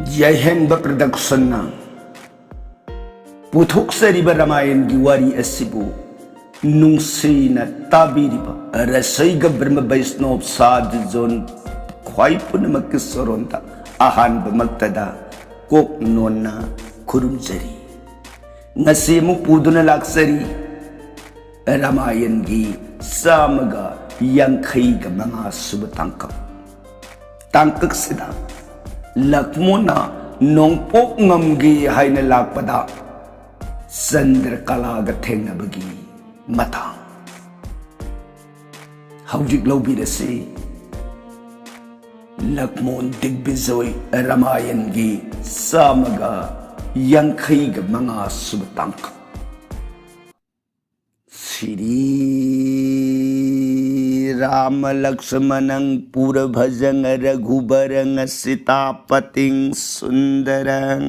ꯌꯥꯏꯍꯦꯟꯕ ꯄ꯭ꯔꯗꯛꯁꯟꯅ ꯄꯨꯊꯣꯛꯆꯔꯤꯕ ꯔꯥꯃꯥꯌꯟꯒꯤ ꯋꯥꯔꯤ ꯑꯁꯤꯕꯨ ꯅꯨꯡꯁꯤꯅ ꯇꯥꯕꯤꯔꯤꯕ ꯔꯁꯩꯒ ꯕ꯭ꯔꯍ꯭ꯃ ꯕꯩꯁꯅꯣꯕ ꯁꯥꯗꯨ ꯖꯣꯟ ꯈ꯭ꯋꯥꯏ ꯄꯨꯝꯅꯃꯛꯀꯤ ꯁꯣꯔꯣꯟꯗ ꯑꯍꯥꯟꯕꯃꯛꯇꯗ ꯀꯣꯛ ꯅꯣꯟꯅ ꯈꯨꯔꯨꯝꯖꯔꯤ꯫ ꯉꯁꯤ ꯑꯃꯨꯛ ꯄꯨꯗꯨꯅ ꯂꯥꯛꯆꯔꯤ ꯔꯥꯃꯥꯌꯟꯒꯤ 154 ꯁꯨꯕ ꯇꯥꯡꯀꯛ꯫ ꯇꯥꯡꯀꯛꯁꯤꯗ ꯂꯛꯃꯣꯟꯅ ꯅꯣꯡꯄꯣꯛ ꯉꯝꯒꯦ ꯍꯥꯏꯅ ꯂꯥꯛꯄꯗ ꯆꯟꯗ꯭ꯔꯀꯂꯥꯒ ꯊꯦꯡꯅꯕꯒꯤ ꯃꯇꯥꯡ ꯍꯧꯖꯤꯛ ꯂꯧꯕꯤꯔꯁꯤ꯫ ꯂꯛꯃꯣꯟ ꯗꯤꯒꯕꯤꯖꯣꯏ ꯔꯥꯃꯥꯌꯟꯒꯤ 154 ꯁꯨꯕ ꯇꯥꯡꯀꯛ꯫ श्री राम लक्ष्मणं पुरभजं रघुबरं सीतापतिं सुंदरं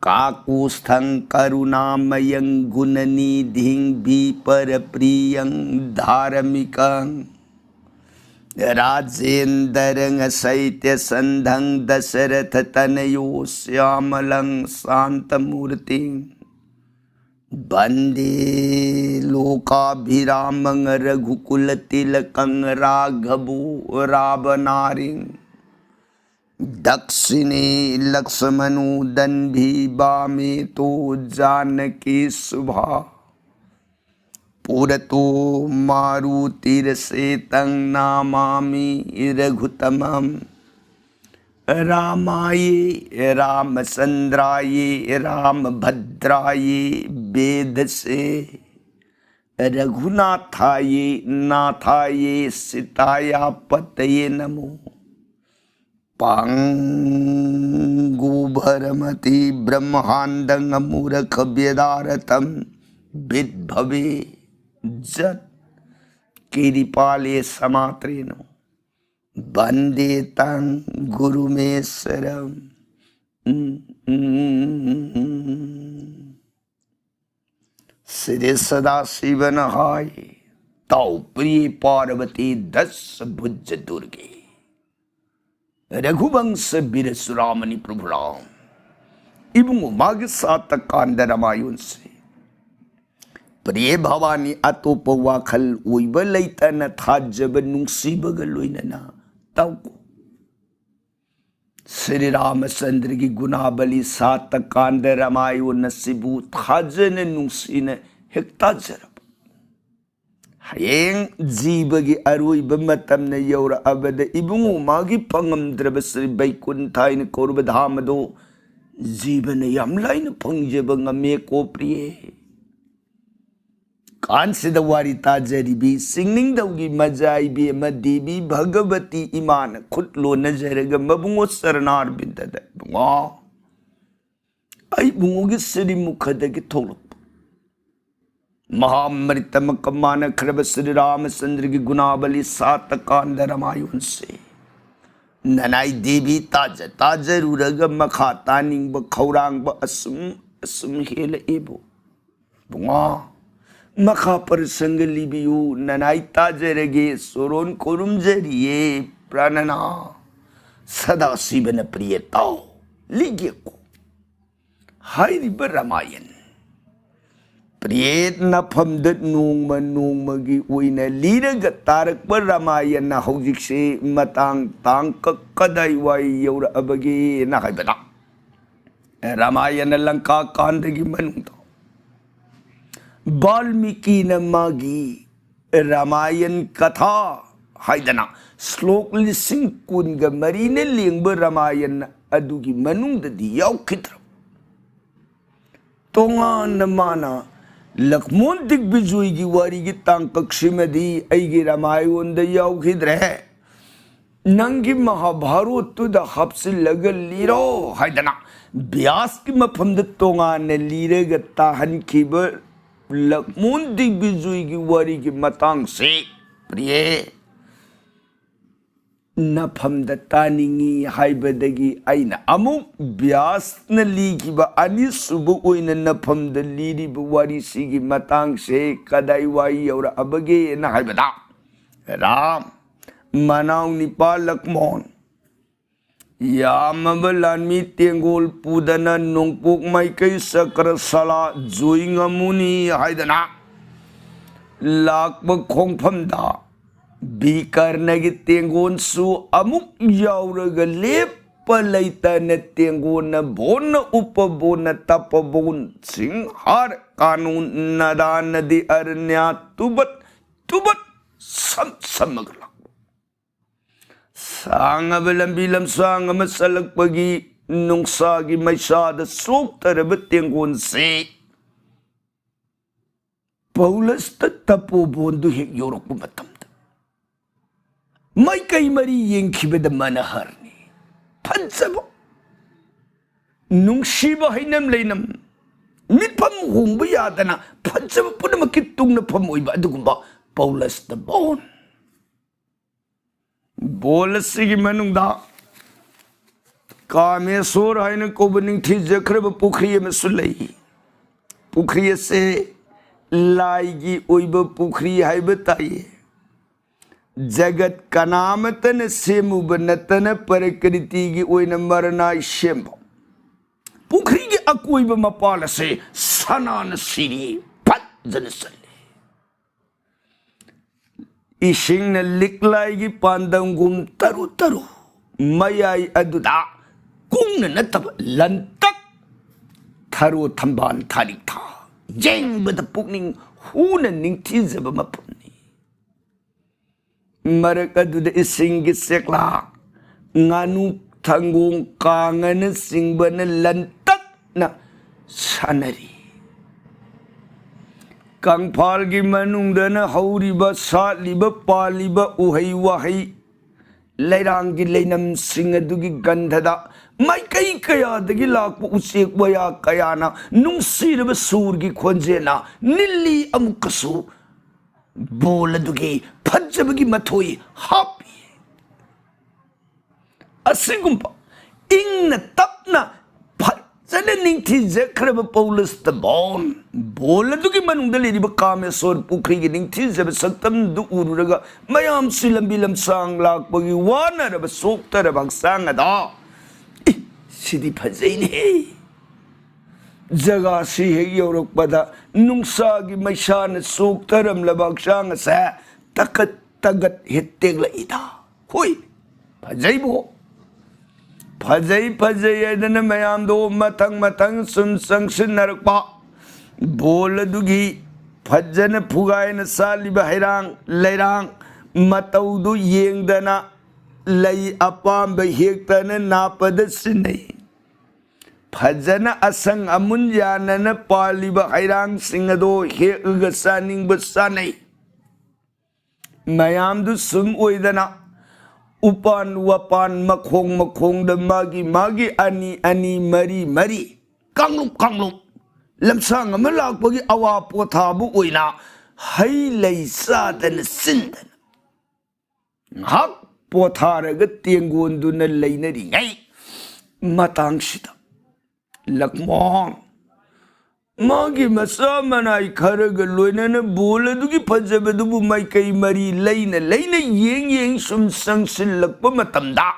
काकुस्थं करुणामयं गुणनिधिं विपरप्रियं धार्मिकं राजेन्द्रं शैत्यसन्धं दशरथतनयो श्यामलं शान्तमूर्तिं वंदे लोकाभिरामं रघुकुलतिलकं राघवो रावणारिं दक्षिणे लक्ष्मणो दन्भी वामे तो जानकी शुभा पुरतो मारुतिर्सेतं नमामि रघुतमं रामाये रामचंद्राये रामभद्राये वेदसे रघुनाथाये नाथाये सीताया पतये नमो। पांगुभरमति ब्रह्मांडं मूर्ख व्यदारतं विद्भवे जत किरिपाले समात्रेनो वंदे तं गुरुमेश्वरम। श्री सदाशिवनहाय तौ प्रिय पार्वती 10 भुज दुर्गे रघुवंश वीरसुरामणि प्रभुराम इबुंगो मागे सातकांड रामायण से प्रिय भवानी अतोप वाखल ओइब लैतन थाजब नुंसीबग लोइनना तौको श्री रामचंद्र की गुनाबली सातकांड रामायण सिबु थाजन नुंसीन हेक्ता जरब हयें जीबगी अरोइब मतमन यौर अबद इबुंगो मागी पंगमद्रब श्री बैकुंठाइन कौरब धामदो जीवन यमलाइन पंगजब ngame को प्रिय कांसिद वारी ताजरीबी सिंगनिंग दौगी मजाइबी देवी भगवती इमान खुटलो नजरग मबुंगो सरनार बिंदद बुंगा आई बुंगो की श्री मुखद की थोलक महामृतम कमान खरब श्री रामचंद्र की गुनाबली सातकांड रामायण से ननाई देवी ताज ताजरूरग मखा तानिंग खौरांग असुम असुम हेल एबो बुंगा मखा पर संग लिबियु ननाई ताजरगे सोरोन कोरुमजरिये प्राणना सदा शिवन प्रियताओ लिगे को हाइरिब रामायण प्रियत नफमद नोंमगी ओइना लीरग तारक पर रामायण हौजिक से मतांग तांक कदाई वाई यौर अबगे ना हाइबदा रामायण लंका कांदगी मनुंग वाल्मीकि नमागी रामायण कथा हाइदना श्लोक 10 मरीन लेंब रामायण अदुगी मनुंगददी याउखिद्र तोंगान माना लक्मोन दिग्विजय की वारी की तांकक्षिमदी ऐगी रामायण द याउखिद्रे नंगी महाभारत द हप्सिलग लीरो हाइदना व्यास की मफम द तोंगान लीरग ताहनखिब लक्मोन दिग्विजय की वारी की मतांग से प्रिय नफम दत्तानिंगी हाइबदगी आइना अमुक व्यास न लीगिब अनि सुबु ओइन नफम द लीरिब वारी सिगी मतांग से कदाई वाई और अबगे न हाइबदा राम मनाव निपा लक्मोन यामब लानमी तेंगोल पुदना नोंगपोक माइकई सकरा सला जुइंगमुनी हाइदना लाकब खोंगफमदा बीकरनगी तेंगोन सु अमुक याउरग लेप लैतन तेंगोन बोन उपबोन तपबोन सिंहार कानून नदान नदी अरण्या तुबत तुबत समगला सांगब लंबी लमसांग मसलकपगी नुंगसागी मैसाद सोक्तरब तेंगोन से पौलस तपोबोंदु हेक योरक मतम मैं कई मरी येंखिबद मनहरनी फजब नुंगशिब हैनम लेनम मिफम होंब यादना फजब पुनमकि तुंगन फम ओइबा अदुगुंबा पौलस द बोन बोलसिगी मनुंगदा कामेश्वर हाइन कोबनिंग थी जखरब पुखरी में सुलई पुखरी से लाइगी ओइब पुखरी हाइब ताये जगत कनामतन सेमुब नतन प्रकृति की ओइन मरनाय शेंब पुखरी के अकोइब मपाल से सनान सिरी फजन सले इशिंग न लिकलाइगी पांदंगुम तरु तरु मयाई अदुदा कुंग नतब लंतक थरो थंबान थारिक था जेंग बद पुकनिंग हुन निंगथि जब मपुनी मरक अदुद इसिंग सेकला ngaनु थंगों कांगन सिंगबन लंतक न सनरी कंफाल की मनुंगदन हौरिब सालिब पालिब उहई वहई लैरांग की लेनम सिंग अदुगी गंधदा माइकई कयादगी लाकप उचेक वया कयाना नुंगसिरब सूर की खोंजेना निल्ली अमुकसु बोल अदुगी फज्जबगी मथोई हापी असिगुंपा इंग तपना चले निंगथि जखरब पौलस द बोन बोल दुगी मनुंग लेरिब कामेश्वर पुखरी की निंगथि जब सक्तम दु उरुरगा मयाम सिलंबी लमसांग लाकपगी वानरब सोक्तरब हक्सांग अदा सिदि फजैने जगा सी हे यौरकपदा नुंगसागी मैसान सोक्तरम लबक्सांग से तकत तगत हेतेगला इदा होई फजैबो फजई फजई मैम दो मथंग मथंग सुम संगसिनरपा बोल दुगी फजन फुगायन सालिब हैरांग लैरांग मतौदु येंगदना लई अपाम हेक्तन नापद सिनै फजन असंग अमुन यानन पालिब हैरांग सिंगदो हेग सानिंग बसानै मैम दु सुम ओइदना उपान वपान मखोंग मखोंग द मागी मागी अनि अनि मरी मरी कांगलुप कांगलुप लमसांग अम लाकपगी अवा पोथाबु ओइना हई लै सादन सिंदन हक पोथारग तेंगोंदुन लैनरी गै मतांगसिदा लक्मोंग मागी मसा मनाई खरग लोइनन बोल दुगी फजबदुबु माइकई मरी लैन लैन येंग येंग सुम संगसिलक्प मतमदा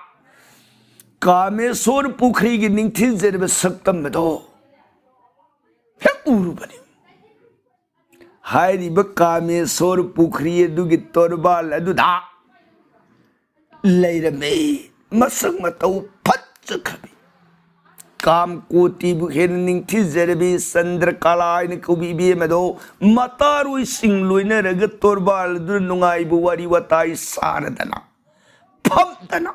कामेश्वर पुखरी की निंगथि जरब सक्तम मदो हेक उरुबनि हाइरिब कामेश्वर पुखरी दुगी तोरबाल अदुदा लैरमे मसक मतौ फजखबि काम कोटी बुखेन निंगथि जरबी चंद्र कलाइन कुबीबी मदो मतारुई सिंग लोइना रग तोरबाल दु नुंगाइबु वारी वताई सारदना फमदना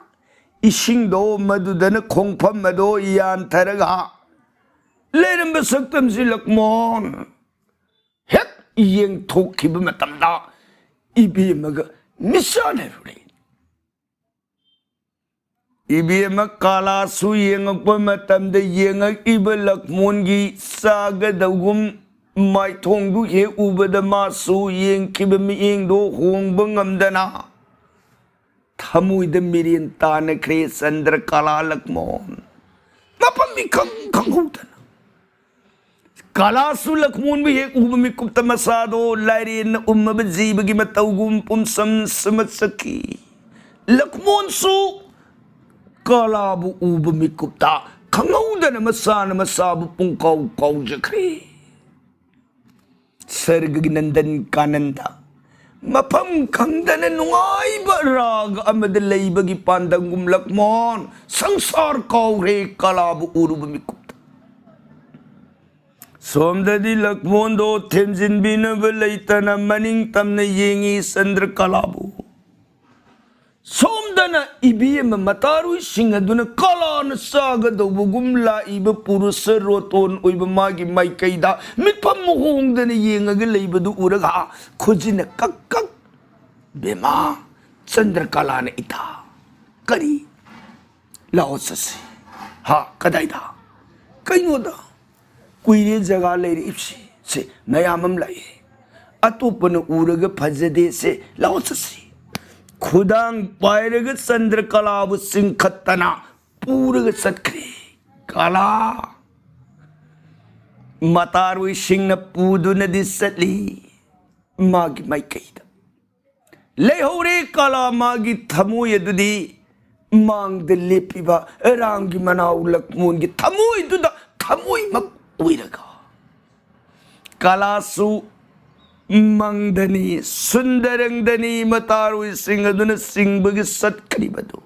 इसिंग दो मदुदन खोंगफम मदो यान थरगा लेरम बसक्तम सिलकमोन हेक येंग थोखिब मतमदा इबी मग मिसाने रुले इबेम कालासु येंगप मतमद येंगइब लक्मोनगी सागदगुम माइथोंगदु हे उबद मासु येंखिब मिएंगदो होंगब ngamdana थमुइद मिरियन तानख्रे चंद्र कला लक्मोन मपम मिखं खंगुदना कालासु लक्मोन भी एक उब मिकुप्त मसादो लाइरेन उम्मब जीबगी मतौगुम पुमसम समसकी लक्मोन सु Kalabu uba mikupta khangaudan masana masabu pungkau kau jakre sargagnandan kananda mapam khangdana nungai ba raga amada leibagi pandangum lakmon sangsar kau re kalabu uruba mikupta somdadi lakmon do themjin binaba leitana maning tamna yengi sandra kalabu somdana ibiyam mataru singaduna kalana saga do bugumla iba purusa roton oiba magi maikaida mitpam muhongdana yengaga leibadu uraga khujina kakkak bema chandrakalana ita kari laosasi ha kadaida kainoda kuire jaga leiri ipsi se mayamam lai atopana uraga phajade se laosasi खुदांग पायरग चंद्र कलाबु सिंखतना पूरग सत्खरे कला मतारु सिंह पूदु नदी सली मागी माइकैदा लेहौरे कला मागी थमु यदुदी मांग the लेपिबा Rangi मनाउ लक्मुन गी थमु यदुदा थमु मक उइरगा कलासु Mangdani sundarangdani mataru singaduna singbagi satkhribadu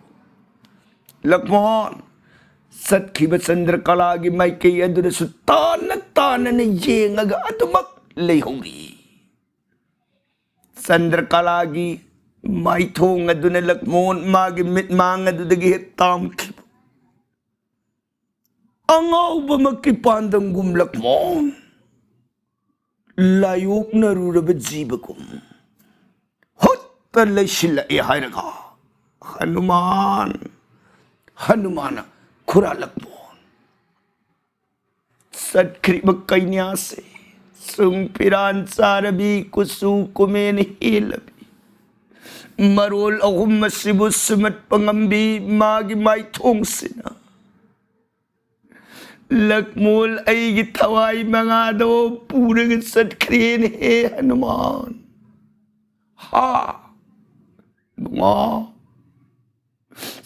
lakmon satkhiba chandrakalagi maikai aduna sutana tanana yengaga adumak leihori chandrakalagi maithong aduna lakmon magi mitmang adudagi tamkhiba angauba makipandangum lakmon layuk naruraba jibakum hotta laishila hairaga hanumana kuralakmon satkriba kainyase sungpiran sarabi kusu kumen hilabi marol ahum masibus sumat pangambi magi maithong sina Lakmul ay tawai mga do purang satkrin he Hanuman ha bunga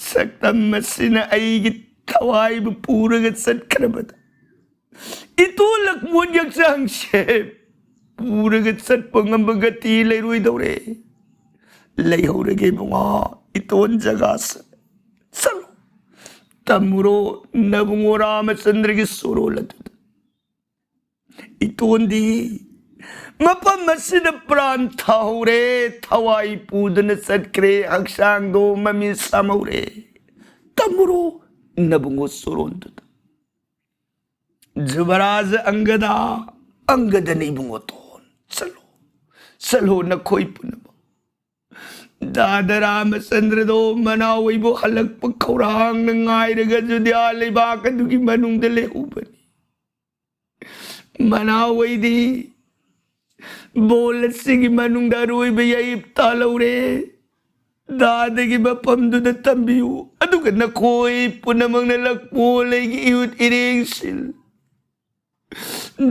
saktam masina ay tawai purang satkrabata ito lakmul yak sang shep purang sat pangambagati layroy daw re layhorage bunga ito ang jagas salo Tamuro nabungo Ramachandra ki surolatuda. Itondi mapamasina prantaure thawai pudana satkre aksang do mami samaure. Tamuro nabungo surontuda. Jubaraj angada ni bungo ton. Salo na koi punaba. Dada Ramachandra do manaway bo halak pagkaurang nangay ragadyo alay baka dugi manung dalehubani. Manaway di bolat sige manung daroy bayayip talaw re. Dada giba pamdo na tambiyo. Ado ka na koy po namang nalakpulay giiwit iringsil.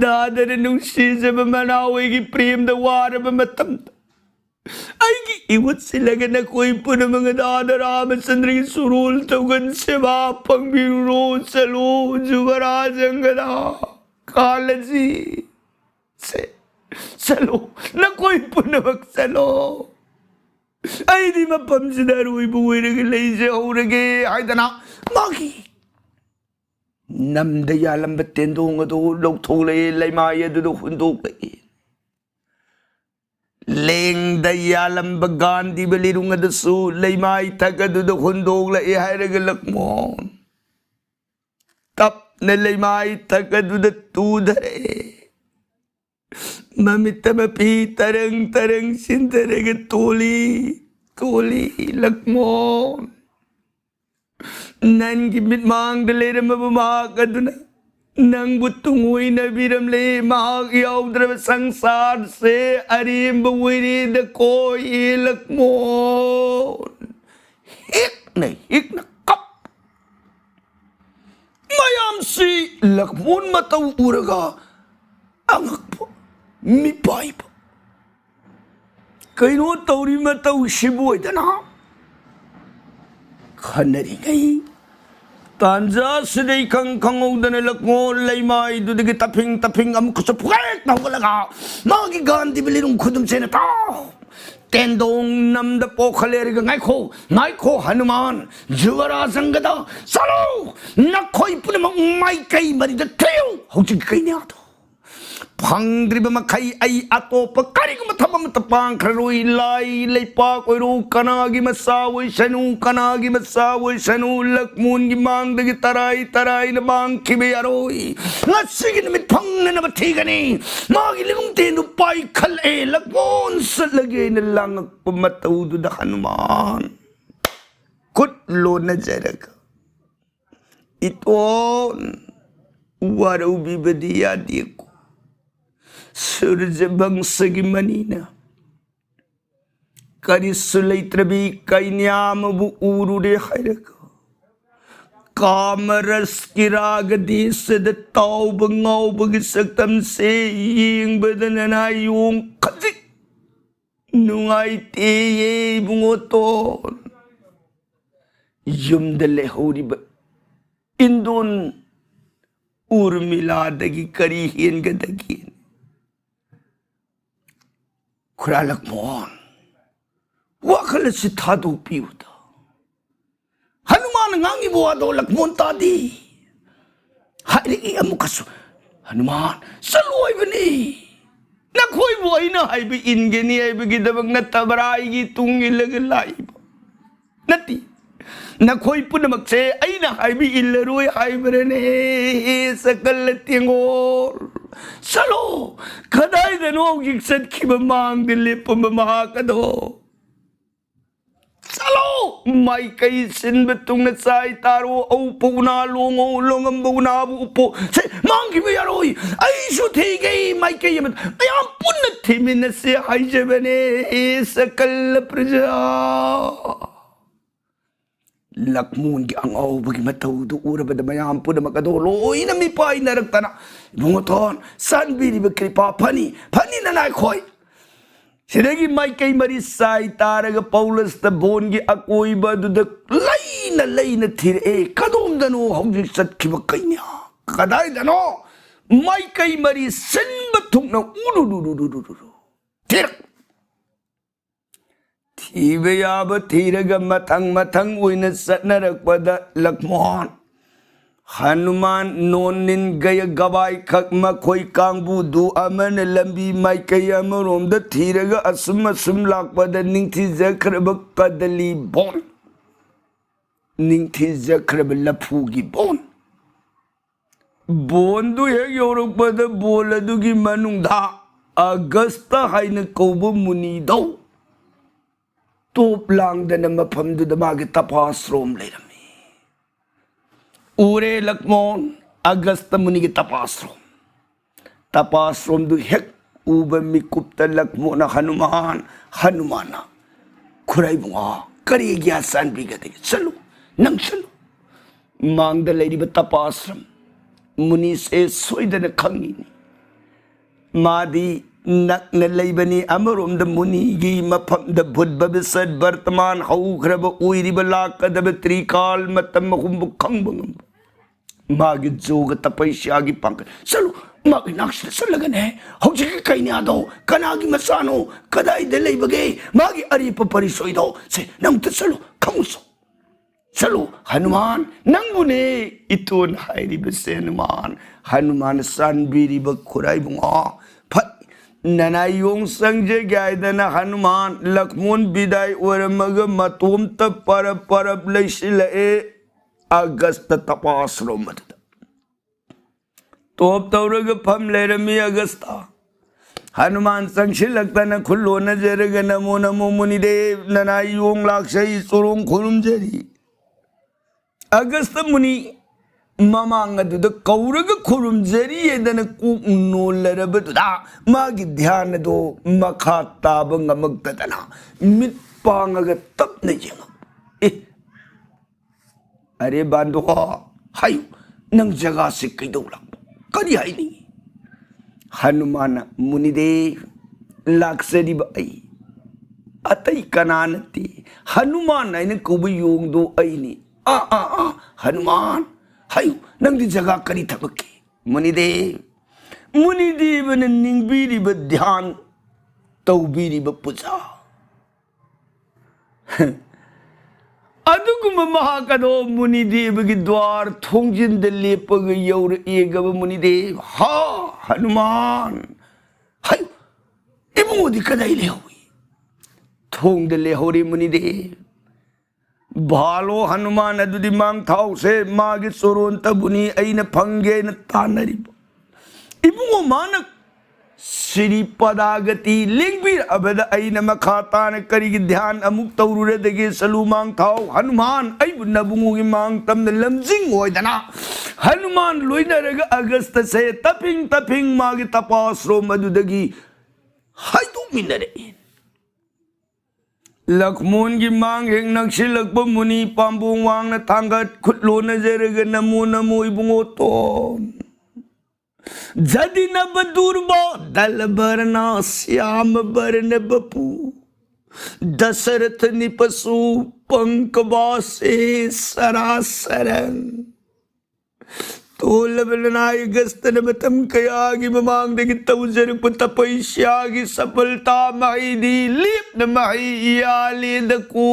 Dada na nung siya ba manaway giprem da wara ba matamta. Ay iwat sila ka na koy po ng mga Dada Ramachandra ki surul tawagan siya pang biro sa lo jubarajang ka na kalaji salo na koy po na magsalo ay di mapamsinaroy buhay na kilay siya urage ay dana magi namdayalam batin do nga do lagtulay lay maya do hundok lay Leng dayalam bagan di balirung adasu lay may tagado do hundog la iharagalakmon. Tap na lay may tagado da tudare. Mamita mapi tarang sintaraga tuli lakmon. Nan gimit mang dalira mabumaka do na. Nang butungoy na biramle mahagyaw drab sangsar se arim bawiri da koy ilakmon. Hik na kap. Mayam si lakmon mataw uraga. Angak po, mipay po. Kaino tawri mataw shibuay dana. Kanaringay तांजा सिदे खंगौदने लक्मो लेमाई दुदगी तफिंग अमुकसु फुगेक नौगलगा मागी गांधी बिलिरुं खुदुम सेना ता तेंदोंग नमद पोखलेरगा ngaiko Hanuman जुवरा संगदा सलो नखोई Poonam माई कई मरिद थेउ हौजि कइन्यादो फंग्रिब मखई आई अतोप करिगम थबम तपांग खरुई लाई लेपा कोइरु कनागी मसा वैसनु कनागी मसा वैसनु लक्मुन गी मांग दगी तराई न मांग खिबे अरोई नसिग निमित फंगने न बठीगनी मागी लिंग तेनु पाई खल ए लक्मुन सलगे न लंग पमतउदु द हनुमान कुट लो नजरक इतोन वारु बिबदिया दिको सूर्य वंश की मनीना करिसु लैत्रबी कैन्यामबु उरुरे हैरक कामरस की राग देश द तौब ngौब की सक्तम से यिंगबदन नायुं खजिक नुंगाइते ये बुंगोतो युमदले होरिब इंदोन उर्मिला दगी करी हिन गदगी खुरा लक्मोन वखल से थादो पिउदा Hanuman ngangi bo ado लक्मोन तादी हाइरी अमुकसु Hanuman सलोय बनी न खोई बोई न हाइबी इनगेनी हाइबी गिदबक न तबराई गी तुंगी लग लाइब नती न खोई पुनमक से अइना हाइबी इल्लरोय हाइबरने सकल तिंगोर चलो कदाई दनो गिक्सत की मांग दिले पम महाकदो चलो माई कई सिन बतुंग न साई तारो औ पुना लोंगो लोंगम बुना उपो से मांग की यारोई ऐसु थी गई माई कई मत या पुन थी मिन से हाइजे बने सकल प्रजा लक्मून की अंगौबगी मतौदु उरबद मयाम पुनमकदो लोइना मिपाई नरक्तना बुंगथोन सानबिरिब कृपा फनी ननाय खोय सिदगी माइकई मरी साई तारग पौलस त बोन की अकोइबदुद लैना थिर ए कदोमदनो हौजिक सत्खिब कइन्या कदाई दनो माइकई मरी सिनब थुंगना उडुडुडुडुडु थिर थीबयाब थीरग मथंग उइन सतनरकपद लक्मोन हनुमान नोनिन गय गवाई खक मखोई कांगबु दु अमन लंबी माइकई अमरोम the थीरग assume लाकपद निंथि जखरब Kadali bone निंथि जखरब लफुगी bone दु हे योरकपद बोलदुगी मनुंगदा अगस्त हाइन कौब मुनि दौ तोप लांगदन मफमदुद मागे तपाश्रोम लेरमी उरे लक्मोन अगस्त मुनि के तपाश्रोम दु हेक उब मिकुप्त लक्मोन हनुमाना खुराई बुआ करी गया सान बिगदे चलो नंग चलो मांगद लेरिब तपाश्रम मुनि से सोइदन खंगी मादी नक्न लेबनी अमरोम द मुनि गी मफम द भुद्बब सद वर्तमान हौख्रब उइरिब लाकदब त्रिकाल मतम हुंब खंबंगम मागी जोग तपस्या गी पंक चलो मागी नाक्ष सलगन है हौजिक कइन्यादो कनागी मसानो कदाई दे लेबगे मागी अरिप परिसोइदो से नंग त चलो खमुसो चलो हनुमान नंगुने इतोन हाइरिब से हनुमान सानबिरिब खुराई बुंगा ननायों संजय गायदन हनुमान लक्मोन विदाई ओरमग मतोम त परब लैसिले अगस्त तपाश्रोम तोप तौरग फम लेरमी अगस्ता हनुमान संशिलक्तन खुल्लो नजरग नमो नमो मुनिदेव ननायों लाक्षई सुरों खुरुमजरी अगस्त मुनि ममांगदुद कौरग खुरुमजरी एदन कुक नोलरबदुदा मागी ध्यान दो मखा ताब ngमगदना मित पांगग तपने यंग ए अरे बांदो हायु नंग जगह से कइदौ लक करी हाय नहीं हनुमान मुनिदेव लाक्सरी बई अतई कनानती हनुमान आइन कोब योंग दो आइनी आ हनुमान हायु नंदी जगह करी थबके मुनिदेव ने निंगबीरिब ध्यान तौबीरिब पूजा अदुगुम महाकदो मुनिदेव की द्वार थोंजिंद लेपग यौर एगब मुनिदेव हा हनुमान हायु इबुंगोदी कदाई लेहौई थोंद लेहौरे मुनिदेव भालो हनुमान अदुदी मांग थाउ से मागी सोरोन तबुनी अइन फंगे न तानरिब इबुंगो मानक श्री पदागति लिंगबीर अबद अइन मखातान करी ध्यान अमुक तौरुरे दगे सलू मांग थाउ हनुमान अइब नबुंगो की मांग तमने लमजिंग होइदना हनुमान लोइनरग अगस्त से तपिंग मागी तपासरो मदुदगी हाइदो मिनरे लक्ष्मण की मांग हेंग नक्सिलक मुनि पाम्बों वांग न थांगत खुदलो नजरग नमो नमो इबुंगो तो जदि नब दुर्बा दल बरना श्याम बरन बपू दशरथ निपसु पंक बासे सरासरंग तोलबलनाय गस्तन बतम कयागी ममांग देगी तवजर तपस्यागी सफलता माही दी लीप न माही याले दको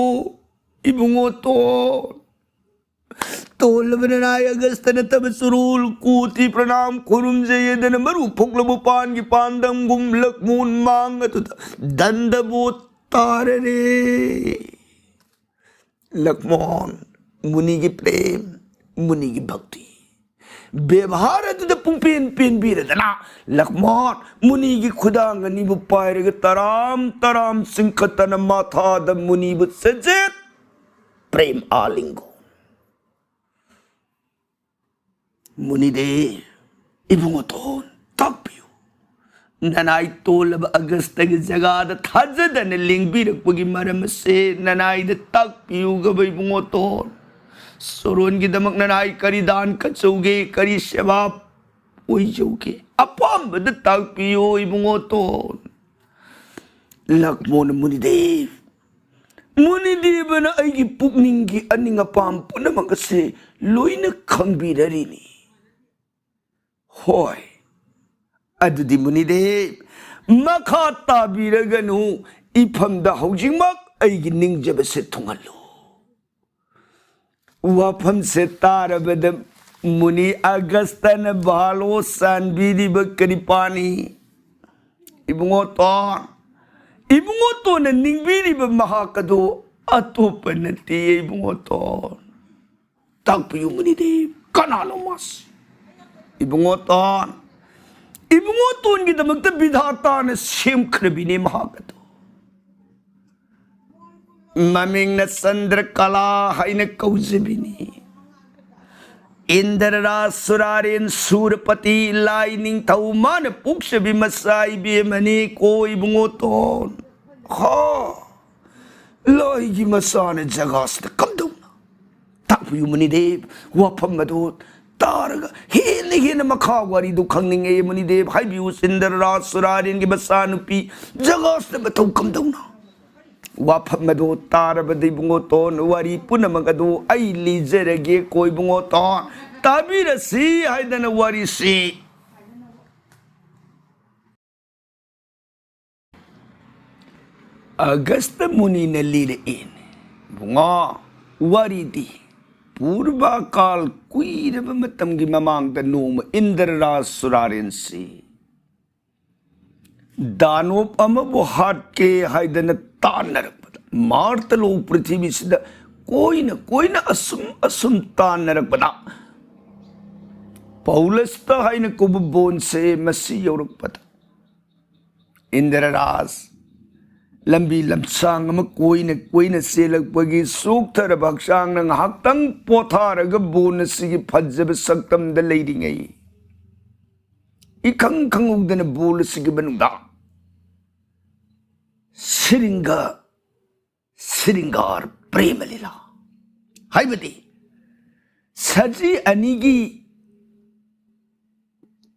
इबुंगो तोलबलनाय गस्तन तब सुरूल कूती प्रणाम खुरुम जयदन मरु फुकलबु पान की पांदम गुम लक्मून मांग दंडबो ताररे लक्ष्मण मुनि की प्रेम मुनि की भक्ति व्यवहार पुंपेन पेन बीरदना लक्ष्मण मुनि की खुदांग नीबु पायरग तराम तराम सिंखतन माथा द मुनिबु सजेत प्रेम आलिंगो मुनिदेव इबुंगो तोन तपियो ननाई तोलब अगस्त की जगह थाजदन लिंगबीरकपगी मरम से ननाई द तपियो गब इबुंगो तोन सोरोन की दमक ननाई करी दान कचौगे करी सेवा ओइजौगे अपाम्बद ताकपियो इबुंगो तोन लक्ष्मण मुनिदेव न अइगी पुकनिंग की अनिंग अपाम पुनमक से लोइन खंबीररिनी होय अदुदी मुनिदेव मखा ताबीरगनु इफमदा हौजिंगमक अइगी निंगजब से थुंगलो वाफम से तारबद मुनि अगस्तन भालो सानबीरिब करिपानी इबुंगो तो न निंगबीरिब महाकदो अतोपनती इबुंगो तो ताकपियु मुनिदेव कनालो मस इबुंगो तो की दमकत विधाता ने सेमख्रबिने महाकदो ममिंग न चंद्र कला हाइन कौजबिनी इंद्रराज सुरारेन सूरपति लाइनिंग थौ मान पुक्ष बिमसाई बेमने कोई बुंगो तोन हा लोई की मसान जगास त कम दौना तापयु मुनिदेव वफम मदोत तारग हेन मखा वारी दु खंगनिंगे मुनिदेव हाइबियु इंद्रराज सुरारेन की मसानुपी जगास त बतौ कम दौना वाफम मदो तारबदि बुंगो तोन वारी पुनमगदो आई लीजरगे कोई बुंगो तोन ताबीरसी हाइदन वारी सी अगस्त मुनि ने लीर इन बुंगा वारी दी पूर्वा काल कुईरब मतम की ममांग द नोम इंद्रराज सुरारेन सी दानोप अमबो हाट के हाइदन तानरक मार्तलो पृथ्वी सिद्ध कोई न असुम तानरक पदा पौलस्ता हाइन कुब बोन से मसी यौरक पदा इंद्रराज लंबी लमसांग म कोई न सेलक पगी सूक्थर भक्षांग न हक्तंग पोथारग बोन सिगी फज्जब सक्तम द लेरिंगई इखंग खंगुदन बोल सिगी बनुदा श्रृंगार प्रेम लीला हाइबदी सजी अनिगी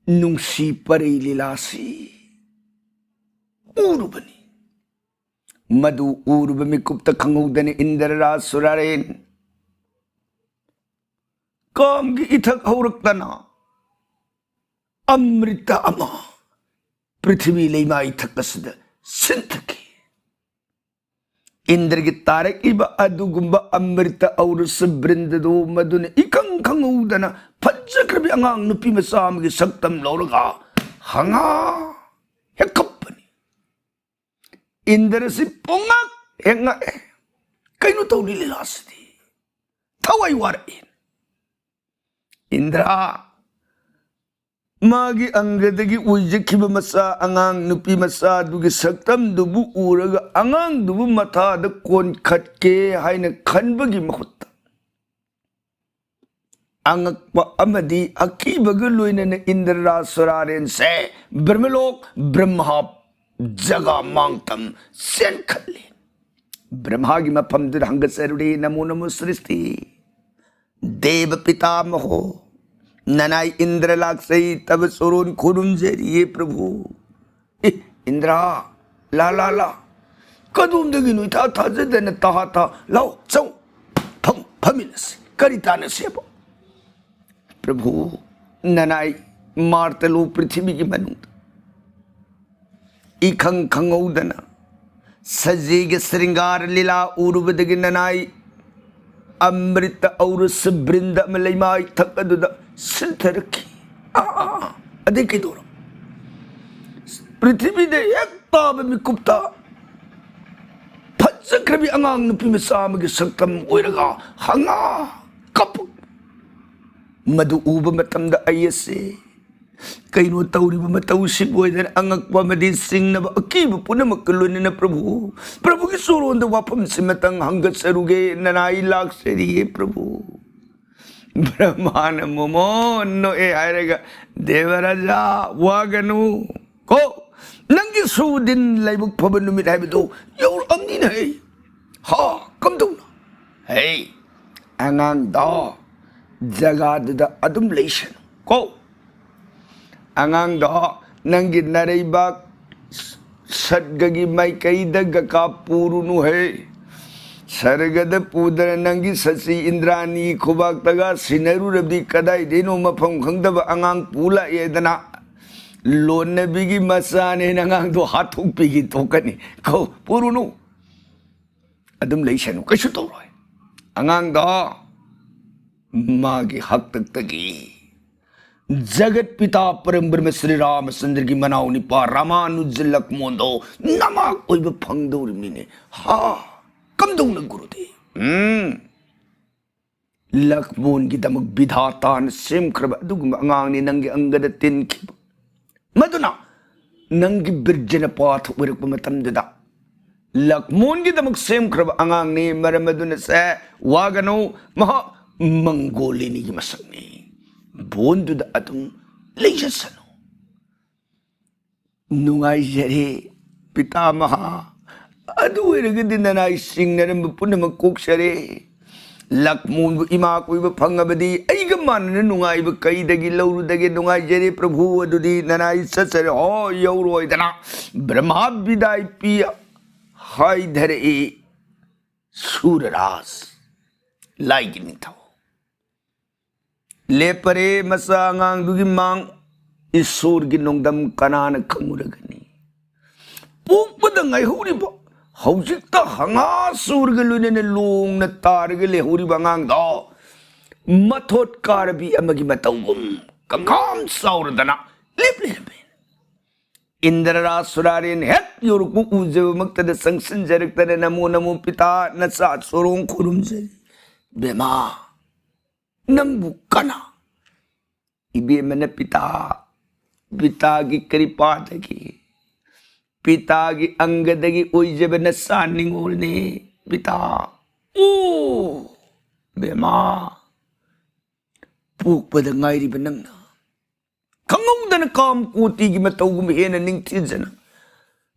नुंसी परे लीलासी उर्बनी मधु उर्ब में कुप्त खंगुदन इंद्रराज सुरारेन काम की इथक हौरक्तना अमृत अमा पृथ्वी लेमा इथक असद सिंथकी इंद्र की तारक इब अदुगुंबा अमृत औरस बृंददो मधुन इकंग खंगउदना फज्जक्रबि अंगांग नुपी मसाम की सक्तम लौरगा हंगा हेकप्पनी इंद्र से पोंगक हेंगा कइनु तौली लिलासदी थवाई वारइन इंद्रा मागी अंगदगी उइजखिब मसा अंगांग नुपी मसा दुगी सक्तम दुबु उरगा अंगांग दुबु मथा द कोन खटके हाइना खनबगी मखुत अंगकप अमदी अकीबग लोइनन इंद्रराज सुरारेन से ब्रह्मलोक ब्रह्मा जगा मांगतम सेन खल्ले ब्रह्मा की मफम दुर हंगसरुडी नमो नमो सृष्टि देव पितामहो ननाई इंद्र लाक्सई तब सुरोन खुरुम जरिए प्रभु इंद्रा ला ला ला कदुम दगी नुई था था जदन तहा था लाओ चौ फम फमिनस करिता न सेबो प्रभु ननाई मारतलो पृथ्वी की मनुद इखंग खंगौदना सजेगे श्रृंगार लीला उर्वदगी ननाई अमृत और बृंद मलैमाई थकद सिंथरकी अदे दूर पृथ्वी दे एक ताब में कुप्ता फज्जक्रबि अंगांग नुपी में साम के सक्तम ओइरगा हंगा कप मधु उब मतम द अयसे कइनो तौरिब मतौसिब ओइदन अंगकप मदि सिंगनब अकीब पुनमक लोनिन प्रभु प्रभु की सोरोंद वाफम सिमतंग हंगत सरुगे ननाई लाख सेरिए प्रभु ब्रह्मान मोमो नो ए हायरेगा देवराजा वागनु को नंगी सुदिन लाइबुक फबन नुमित हाइबदो यौर अमनी नै हा कमदौ हे अंगांग दा जगाददा अदुम लेशन को अंगांग दा नंगी नरेबा सदगगी माइकैदग का पुरुनु है सरगद पुदर नंगी ससी इंद्रानी खुबाक तगा सिनरु रबी कदाई देनो मफम खंगदब अंगांग पुला येदना लोनबीगी मसाने नंगांग दो हाथुक पीगी तोकनी को पुरुनु अदुम लेशनु कशु तोरोय अंगांग दा मागी हक तक तगी जगत पिता परम ब्रह्म श्री रामचंद्र की मनाओ निपा रामानुज लक्ष्मणदो नमक ओइब फंगदौर मिने हा कमदौ न गुरुदेव लक्ष्मण की दमक विधातान सेम खरब अदुगुम अंगांगनी नंगे अंगद तिनखिब मदुना नंगी बिरजन पाथ उरक मतमददा लक्ष्मण की दमक सेम खरब अंगांगनी मरमदुन से वागनो महा मंगोलिनी की मसंगनी बोंदुद अदुम लेजसनो नुंगाई जरे पितामहा अदु ओइरगदि ननाई सिंगनरम पुनमक कोक्सरे लक्ष्मण इमा कोइब फंगबदी अइग मानन नुंगाइब कइदगी लौरुदगे नुंगाई जरे प्रभु अदुदि ननाई ससरे हो यौरोइदना ब्रह्मा विदाई पिया हाय धरे सूररास लाइगिनि थाओ ले परे मसा अंगांग दुगी मांग ईश्वर की नोंदम कनान खंगुरगनी पोकपद ngaihuriba हौजिकता हंगा सूरग लुने लोंग न तारग ले हुरिब अंगांग दा मथोट कारबी अमगी मतौगुम कंगाम साउरदना लेपलेबे इंद्रराज सुरारेन हेक योरुकु उजव मक्तद संगसन जरक्तन नमो नमो पिता नसा सोरों खुरुम से बेमा नंबु कना इबे मन पिता की कृपा दगी पिता की अंगदगी ओइजब नसा निंगोलने पिता ओ बेमा पुक पद ngairi benangna खंगौदन काम कोटी की मतौगुम हेन निंगथिजना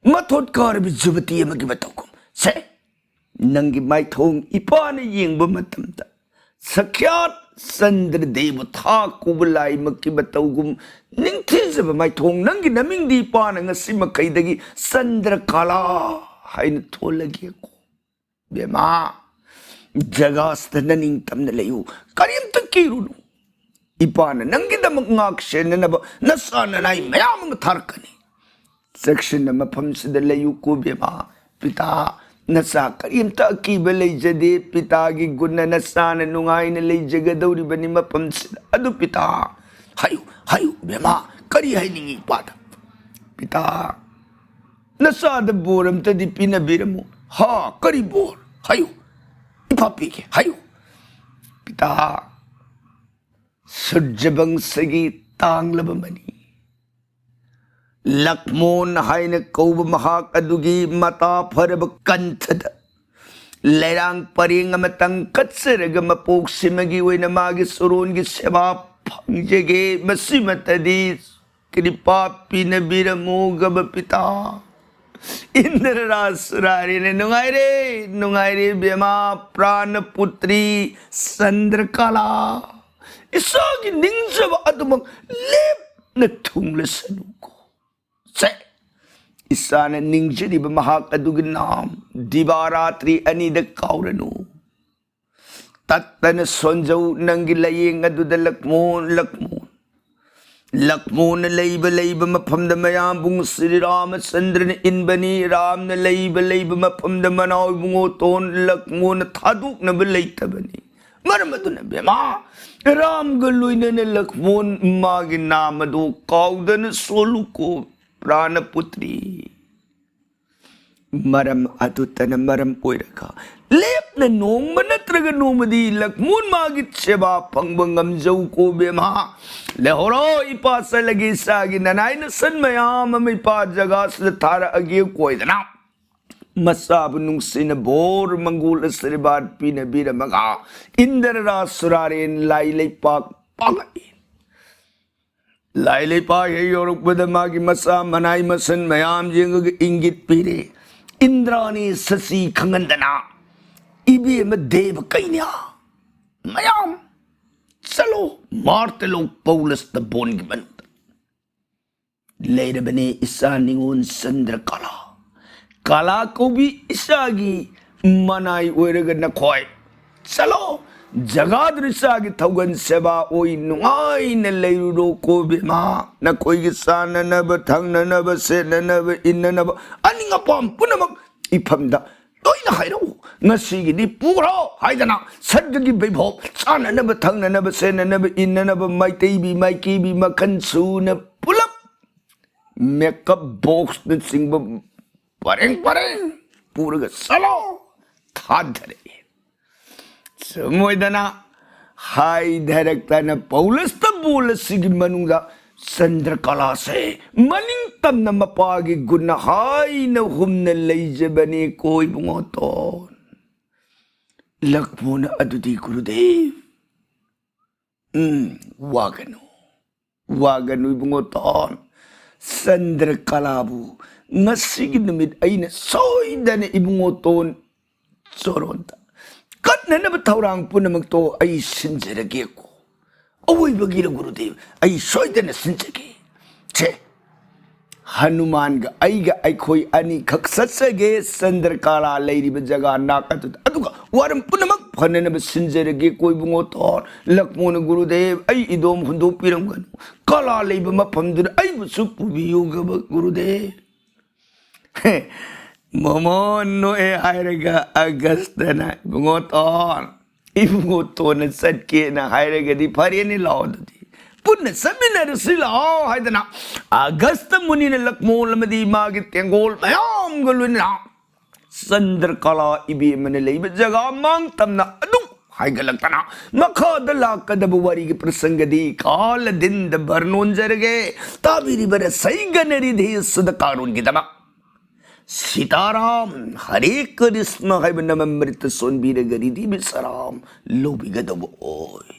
मथोट कार भी जुबती अमगी मतौगुम से नंगी माइथोंग इपान येंगब मतमदा सख्यात चंद्र देव था कुबलाई मक्की मतौगुम निंगथिजब माइथोंग नंगी नमिंगदी इपान ngasi मखैदगी चंद्र कला हाइन थोलगी को बेमा जगास्त ननिंग तमन लेयु करियम तकीरुनु ꯏꯄꯥꯅ ꯅꯪꯒꯤꯗꯃꯛ ꯉꯥꯛ ꯁꯦꯟꯅꯅꯕ ꯅꯁꯥ ꯅꯅꯥꯏ ꯃꯌꯥꯝ ꯑꯃ ꯊꯥꯔꯛꯀꯅꯤ ꯆꯦꯛꯁꯤꯟꯅ ꯃꯐꯝꯁꯤꯗ ꯂꯩꯌꯨꯀꯣ ꯕꯦꯃꯥ ꯄꯤꯇꯥ नचा करीमता अकीब लेजदे पिता की गुण नचान नुंगाइन लेजगदौरिबनि मफमसिद अदु पिता हायु हायु बेमा करी हायनिंगी पादा पिता नचाद बोरमतदि पिनबिरमु हा करी बोर हायु इफा पीके हायु पिता सूर्यवंशगी तांगलबमनि लक्ष्मण हाइन कौब महाक अदुगी मता फरब कंथद लेरांग परिंग अमतंग कत्सरग मपोक सिमगी वैन मागी सुरोन की सेवा फंगजेगे मसीमतदी कृपा पिनबिरमु गब पिता इंद्र रासुरारी ने नुंगाइरे बेमा प्राण पुत्री चंद्रकला इसागी निंजब अदुमक लेप न थुंगलसनुको से इसान निंजरिब महाक अदुगी नाम दिवारात्रि अनिद काउरनु तत्तन सोंजौ नंगी लयेंग अदुद लक्ष्मण लैब मफमद मयाम बुंग श्री रामचंद्र ने इनबनी राम ने लैब मफमद मनाव बुंगो तोन लक्ष्मण थादुकनब लैतबनी मरमदुन बेमा राम गलुइनने लक्ष्मण मागी नाम दो काउदन सोलुको प्राणपुत्री मरम अदुतन मरम ओइरका लेपने नोंग नत्रग नोमदी लक्ष्मण मागी सेवा फंगब ngamjau को बेमा लेहोरो इपा सलगी सागी ननाइन सन मयाम इपा जगा से थारा अगे कोइदना मसाब नुंगसिन बोर मंगुल श्रीबाद पीन बीर मगा इंद्र रासुरारेन लाई पाक पागई लाई पा हे योरुक बदमा की मसा मनाई मसन मयाम जेंग इंगित पीरे इंद्रानी ससी खंगंदना इबे में देव कइन्या मयाम चलो मारते लोग पौलस द बोन की बन लेर बने ईसा निगोन चंद्र कला को भी ईसागी मनाई ओरग नखोय चलो जगाद ईसागी थौगन सेवा ओई नुंगाई न लेरुरो को बेमा न कोई की साननब थंगनब सेननब इननब अनिंग पाम पुनमक इफमदा लोइना हाइरो नसीगी पुरो हाइदना सद्दगी बैभव साननब थंगनब सेननब इननब माइतेबी माइकीबी मखन सुन पुलप मेकअप बॉक्स न सिंग परेंग पूरग सलो थाधरे समोइदना हाई धरकता न पौलस तब बोलसिगी मनुंगा चंद्रकला से मनिंग तम न मपागी गुण हाई न हुमन लैजबने कोई बुंगोतो लक्ष्मण अदुदी गुरुदेव वागनु बुंगोतो चंद्रकलाबु ngasi numit ay na soy dana ibungoton soronta kat na nabatawrang po na magto ay sinjarage ko away bagira gurudev ay soy dana sinjage che hanuman ga ay koy ani kaksasage Chandrakala layri ba jaga nakatut aduga waram po na magpana na ba sinjarage ko ibungoton Lakmona gurudev ay idom hundo pirang gano kala lay ba mapamdun ay busuk pubiyo ga ba gurudev Momono hairaga Agastana ibungoton satke na hairaga di pariyani laodadi punna seminar sila haidana Agasta muni na Lakmon lamadi magi tengol mayam galuna Chandrakala ibi manilay jaga mang tamna adung हाइगलक्तना मखदला कदबवरी के प्रसंगदी काल दिन the बरनोन जरगे ताबिरी बर सही gunnery धे सुद कारून की दमा सीताराम हरे कृष्ण है नमृत सोनबीर गरीदी बिसराम लोभी गदब ओय।